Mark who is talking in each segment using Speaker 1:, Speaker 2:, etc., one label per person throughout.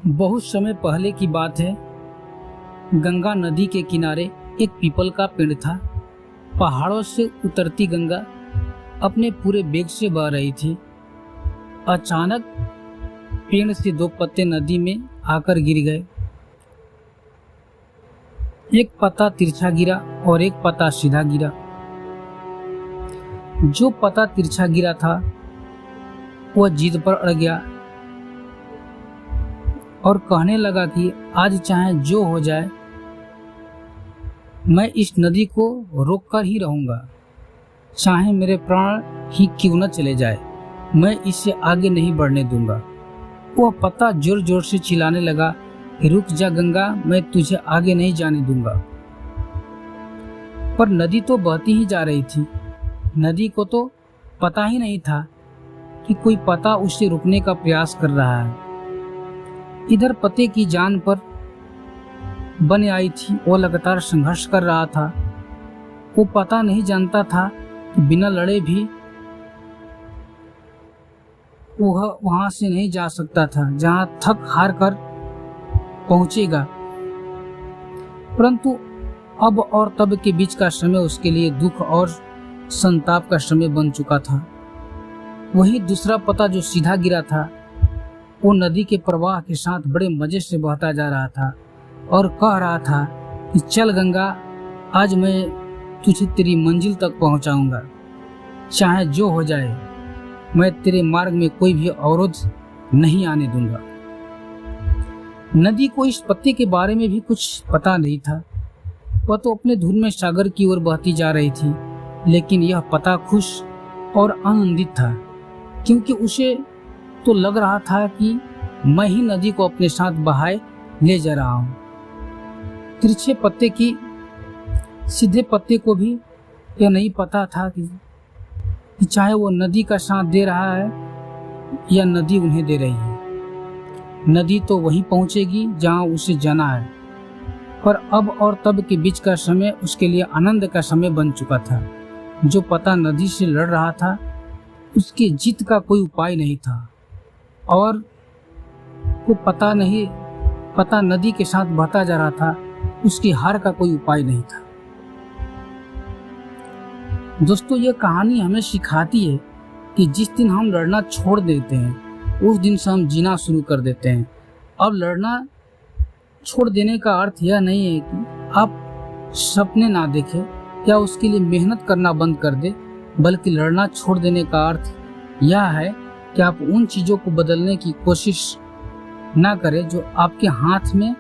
Speaker 1: बहुत समय पहले की बात है। गंगा नदी के किनारे एक पीपल का पेड़ था। पहाड़ों से उतरती गंगा अपने पूरे वेग से बह रही थी। अचानक पेड़ से दो पत्ते नदी में आकर गिर गए। एक पत्ता तिरछा गिरा और एक पत्ता सीधा गिरा। जो पत्ता तिरछा गिरा था वह जिद पर अड़ गया और कहने लगा कि आज चाहे जो हो जाए मैं इस नदी को रोक कर ही रहूंगा, चाहे मेरे प्राण ही क्यों न चले जाए, मैं इससे आगे नहीं बढ़ने दूंगा। वह पत्ता जोर जोर से चिल्लाने लगा कि रुक जा गंगा, मैं तुझे आगे नहीं जाने दूंगा। पर नदी तो बहती ही जा रही थी। नदी को तो पता ही नहीं था कि कोई पत्ता उसे रुकने का प्रयास कर रहा है। इधर पत्ते की जान पर बन आई थी, वो लगातार संघर्ष कर रहा था। वो पता नहीं जानता था कि बिना लड़े भी वह वहां से नहीं जा सकता था जहां थक हार कर पहुंचेगा। परंतु अब और तब के बीच का समय उसके लिए दुख और संताप का समय बन चुका था। वही दूसरा पत्ता जो सीधा गिरा था वो नदी के प्रवाह के साथ बड़े मजे से बहता जा रहा था और कह रहा था कि चल गंगा, आज मैं तुझे तेरी मंजिल तक पहुंचाऊंगा, चाहे जो हो जाए मैं तेरे मार्ग में कोई भी अवरोध नहीं आने दूंगा। नदी को इस पत्ते के बारे में भी कुछ पता नहीं था। वह तो अपने धुन में सागर की ओर बहती जा रही थी, लेकिन यह पत्ता खुश और आनंदित था क्योंकि उसे तो लग रहा था कि मैं ही नदी को अपने साथ बहाए ले जा रहा हूँ। तिरछे पत्ते की सीधे पत्ते को भी यह नहीं पता था कि चाहे वो नदी का साथ दे रहा है या नदी उन्हें दे रही है, नदी तो वहीं पहुंचेगी जहां उसे जाना है। पर अब और तब के बीच का समय उसके लिए आनंद का समय बन चुका था। जो पत्ता नदी से लड़ रहा था उसकी जीत का कोई उपाय नहीं था और वो पता नदी के साथ बहता जा रहा था, उसकी हार का कोई उपाय नहीं था। दोस्तों, ये कहानी हमें सिखाती है कि जिस दिन हम लड़ना छोड़ देते हैं उस दिन से हम जीना शुरू कर देते हैं। अब लड़ना छोड़ देने का अर्थ यह नहीं है कि आप सपने ना देखें या उसके लिए मेहनत करना बंद कर दे, बल्कि लड़ना छोड़ देने का अर्थ यह है कि आप उन चीजों को बदलने की कोशिश ना करें जो आपके हाथ में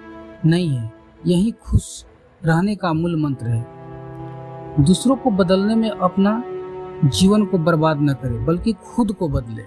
Speaker 1: नहीं है। यही खुश रहने का मूल मंत्र है। दूसरों को बदलने में अपना जीवन को बर्बाद न करें, बल्कि खुद को बदले।